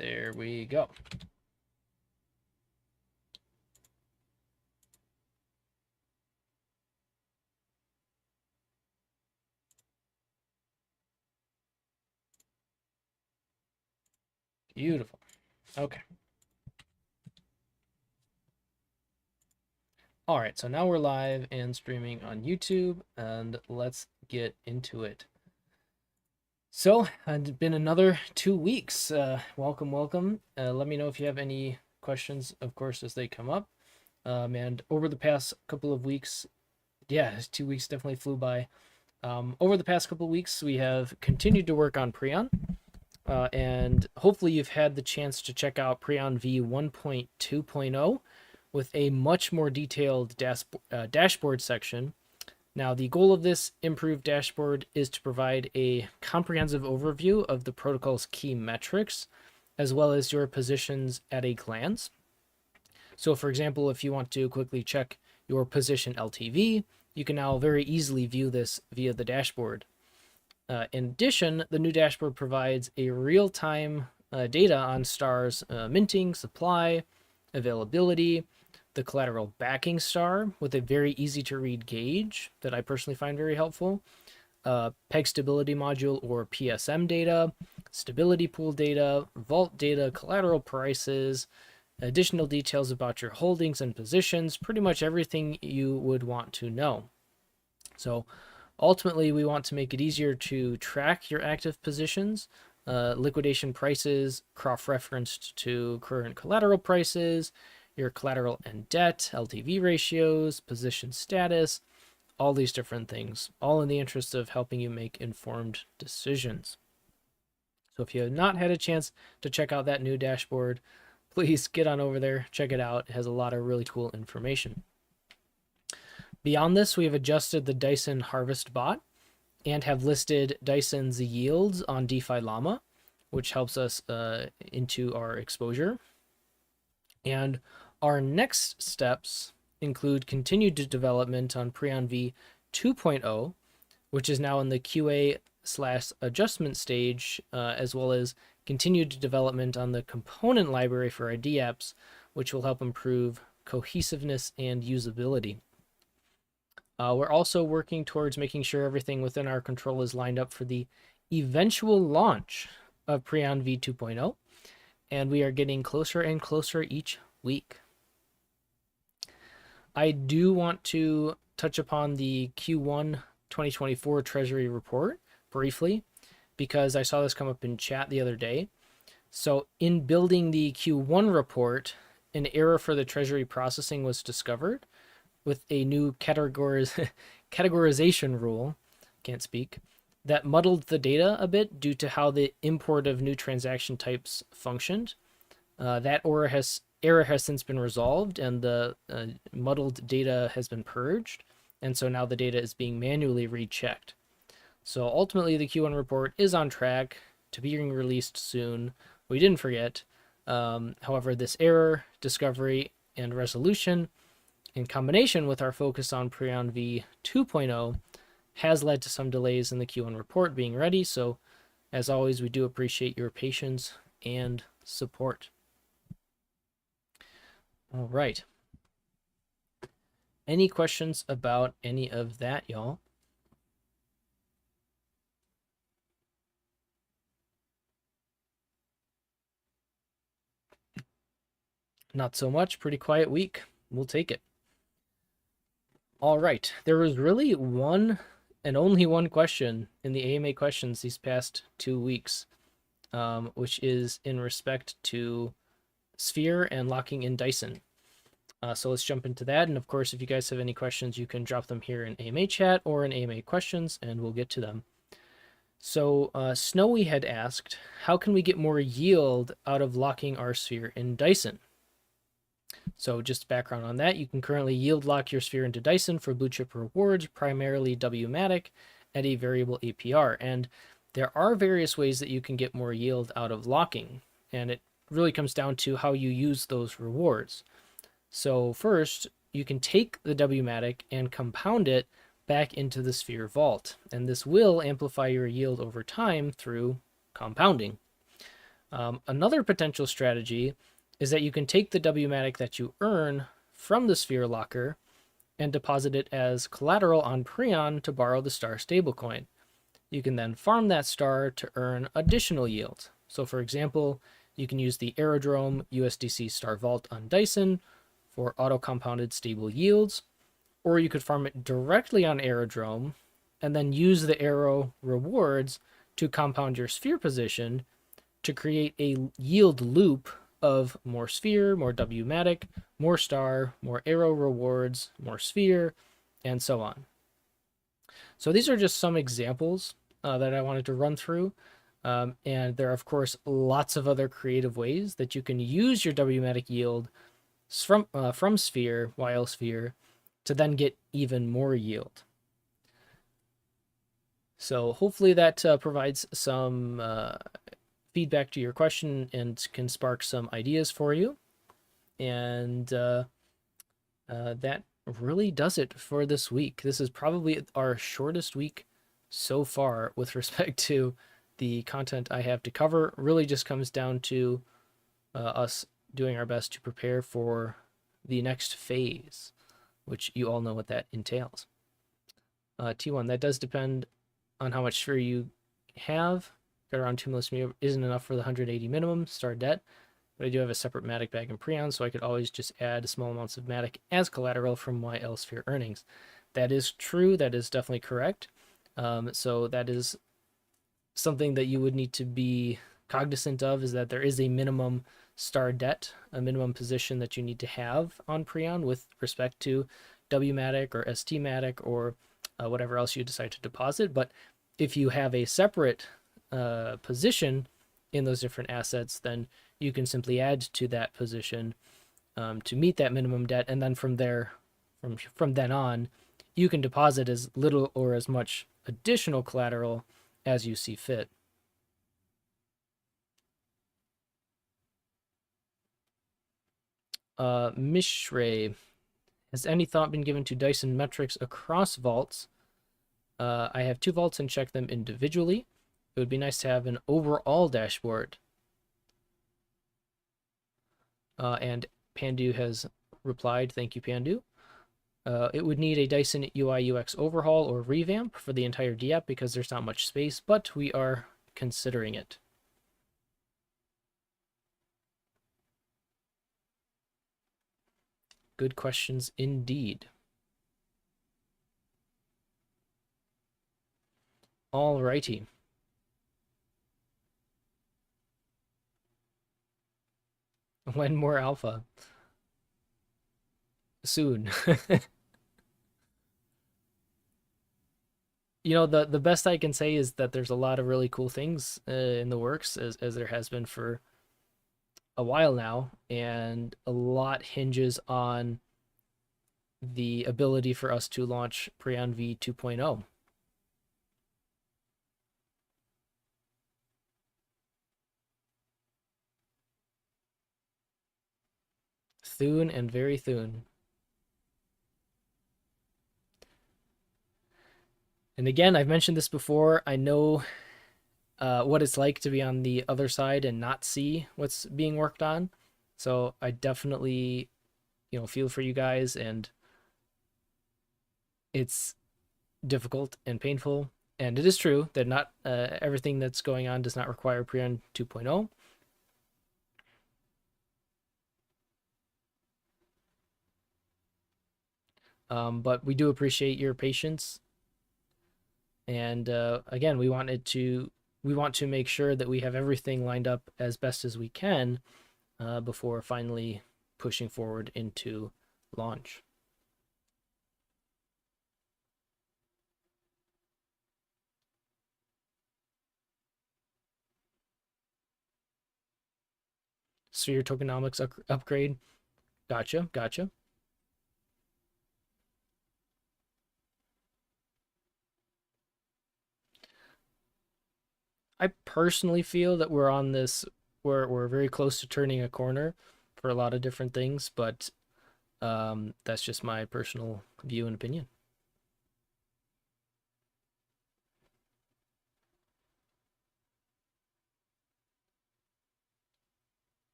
There we go. Beautiful. Okay. All right, so now we're live and streaming on YouTube, and let's get into it. So, it's been another 2 weeks. Welcome, welcome. Let me know if you have any questions, of course, as they come up. And over the past couple of weeks, yeah, 2 weeks definitely flew by. Over the past couple of weeks, we have continued to work on Preon. And hopefully you've had the chance to check out Preon V1.2.0 with a much more detailed dashboard section. Now, the goal of this improved dashboard is to provide a comprehensive overview of the protocol's key metrics, as well as your positions at a glance. So, for example, if you want to quickly check your position LTV, you can now very easily view this via the dashboard. In addition, the new dashboard provides a real-time data on stars minting, supply, availability, the collateral backing star with a very easy-to-read gauge that I personally find very helpful, peg stability module or PSM data, stability pool data, vault data, collateral prices, additional details about your holdings and positions, pretty much everything you would want to know. So ultimately, we want to make it easier to track your active positions, liquidation prices cross-referenced to current collateral prices, your collateral and debt, LTV ratios, position status, all these different things, all in the interest of helping you make informed decisions. So if you have not had a chance to check out that new dashboard, please get on over there, check it out. It has a lot of really cool information. Beyond this, we have adjusted the Dyson harvest bot and have listed Dyson's yields on DeFi Llama, which helps us into our exposure. And our next steps include continued development on Preon V2.0, which is now in the QA/adjustment stage, as well as continued development on the component library for our DApps, which will help improve cohesiveness and usability. We're also working towards making sure everything within our control is lined up for the eventual launch of Preon V2.0, and we are getting closer and closer each week. I do want to touch upon the Q1 2024 Treasury report briefly, because I saw this come up in chat the other day. So in building the Q1 report, an error for the Treasury processing was discovered with a new categorization rule, can't speak, that muddled the data a bit due to how the import of new transaction types functioned. That error has since been resolved, and the muddled data has been purged, and so now the data is being manually rechecked. So ultimately, the Q1 report is on track to being released soon. We didn't forget. However, this error, discovery, and resolution, in combination with our focus on Preon V2.0, has led to some delays in the Q1 report being ready. So, as always, we do appreciate your patience and support. All right. Any questions about any of that, y'all? Not so much. Pretty quiet week. We'll take it. All right. There was really one and only one question in the AMA questions these past 2 weeks, which is in respect to Sphere and locking in Dyson. So let's jump into that. And of course, if you guys have any questions, you can drop them here in AMA chat or in AMA questions, and we'll get to them. So Snowy had asked, how can we get more yield out of locking our Sphere in Dyson? So just background on that, you can currently yield lock your Sphere into Dyson for blue chip rewards, primarily WMATIC, at a variable APR. And there are various ways that you can get more yield out of locking, and it really comes down to how you use those rewards. So first, you can take the WMATIC and compound it back into the Sphere vault, and this will amplify your yield over time through compounding. Another potential strategy is that you can take the WMATIC that you earn from the Sphere locker and deposit it as collateral on Preon to borrow the star stablecoin. You can then farm that star to earn additional yield. So for example, you can use the Aerodrome USDC Star Vault on Dyson for auto-compounded stable yields, or you could farm it directly on Aerodrome and then use the Aero rewards to compound your Sphere position to create a yield loop of more Sphere, more WMATIC, more Star, more Aero rewards, more Sphere, and so on. So these are just some examples that I wanted to run through. And there are, of course, lots of other creative ways that you can use your WMATIC yield from Sphere, YL Sphere, to then get even more yield. So hopefully that provides some feedback to your question and can spark some ideas for you. And that really does it for this week. This is probably our shortest week so far with respect to the content I have to cover. Really just comes down to us doing our best to prepare for the next phase, which you all know what that entails. T1, that does depend on how much Sphere you have. Got around 2 million isn't enough for the 180 minimum star debt, but I do have a separate Matic bag in Preon, so I could always just add small amounts of Matic as collateral from YL Sphere earnings. That is true. That is definitely correct. So that is something that you would need to be cognizant of, is that there is a minimum star debt, a minimum position that you need to have on Preon with respect to WMATIC or STMATIC or whatever else you decide to deposit. But if you have a separate position in those different assets, then you can simply add to that position to meet that minimum debt, and then from there, from then on, you can deposit as little or as much additional collateral as you see fit. Mishray, has any thought been given to Dyson metrics across vaults? I have 2 vaults and check them individually. It would be nice to have an overall dashboard. And Pandu has replied, thank you, Pandu. It would need a Dyson UI UX overhaul or revamp for the entire DApp because there's not much space, but we are considering it. Good questions indeed. Alrighty. When more alpha? Soon. You know, the best I can say is that there's a lot of really cool things in the works, as there has been for a while now, and a lot hinges on the ability for us to launch Preon V2.0. Soon and very soon. And again, I've mentioned this before. I know what it's like to be on the other side and not see what's being worked on. So I definitely, feel for you guys, and it's difficult and painful. And it is true that not everything that's going on does not require Preon 2.0. But we do appreciate your patience. And again, we want to make sure that we have everything lined up as best as we can before finally pushing forward into launch. So your tokenomics upgrade. Gotcha. I personally feel that we're very close to turning a corner for a lot of different things, but that's just my personal view and opinion.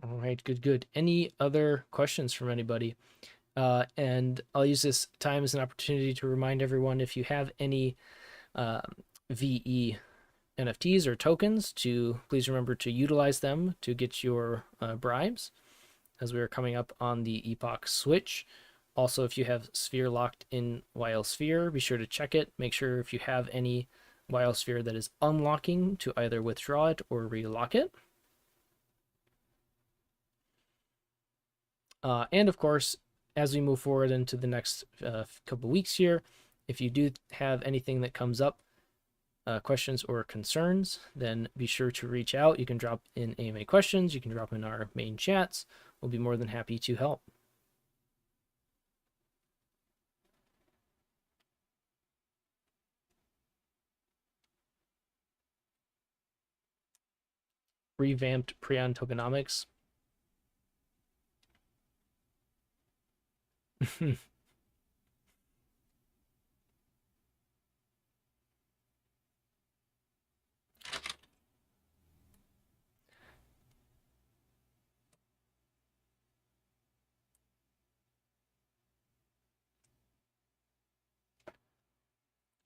All right, good. Any other questions from anybody? And I'll use this time as an opportunity to remind everyone, if you have any uh, VE NFTs or tokens, to please remember to utilize them to get your bribes, as we are coming up on the Epoch switch. Also, if you have Sphere locked in YL Sphere, be sure to check it. Make sure if you have any YL Sphere that is unlocking to either withdraw it or relock it. And of course, as we move forward into the next couple weeks here, if you do have anything that comes up, questions or concerns, then be sure to reach out. You can drop in AMA questions, you can drop in our main chats. We'll be more than happy to help. Revamped Preon tokenomics.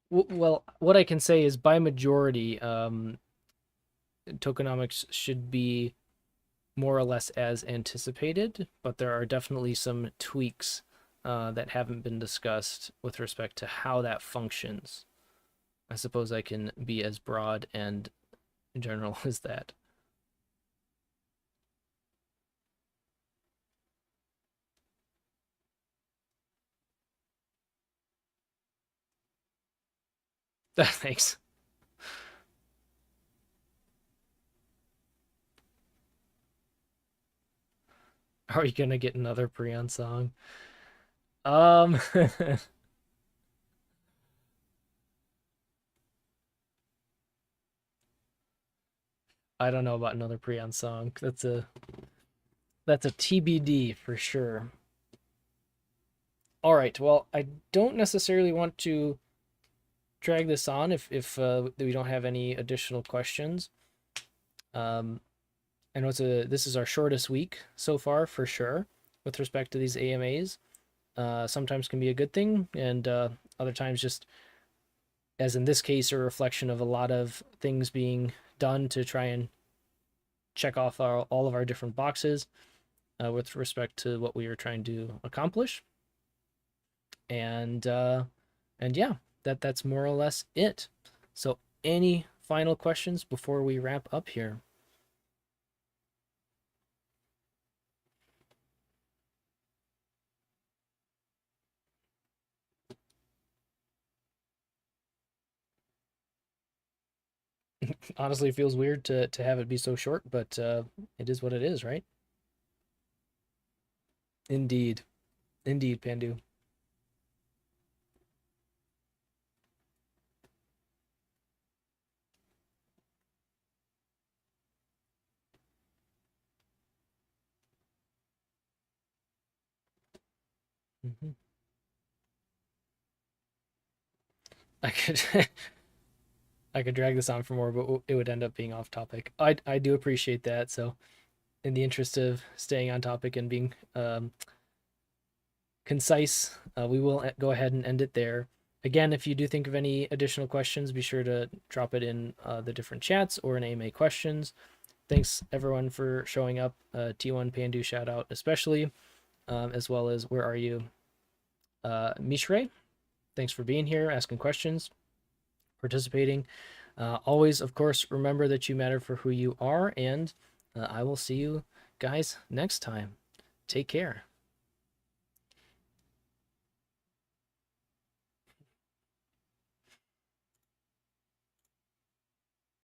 Well, what I can say is by majority, tokenomics should be more or less as anticipated, but there are definitely some tweaks that haven't been discussed with respect to how that functions. I suppose I can be as broad and general as that. Thanks. Are you gonna get another Preon song? Um, I don't know about another Preon song. That's a TBD for sure. All right. Well, I don't necessarily want to drag this on if we don't have any additional questions. I know this is our shortest week so far for sure with respect to these AMAs. Sometimes can be a good thing, and other times just, as in this case, a reflection of a lot of things being done to try and check off all of our different boxes with respect to what we are trying to accomplish. And yeah, that's more or less it. So, any final questions before we wrap up here? Honestly, it feels weird to have it be so short, but it is what it is, right? Indeed, indeed, Pandu. Mm-hmm. I could I could drag this on for more, but it would end up being off topic. I do appreciate that. So, in the interest of staying on topic and being concise, we will go ahead and end it there. Again, if you do think of any additional questions, be sure to drop it in the different chats or in AMA questions. Thanks everyone for showing up. T1 Pandu shout out especially, as well as where are you, Mishre. Thanks for being here, asking questions, participating. Always, of course, remember that you matter for who you are, and I will see you guys next time. Take care.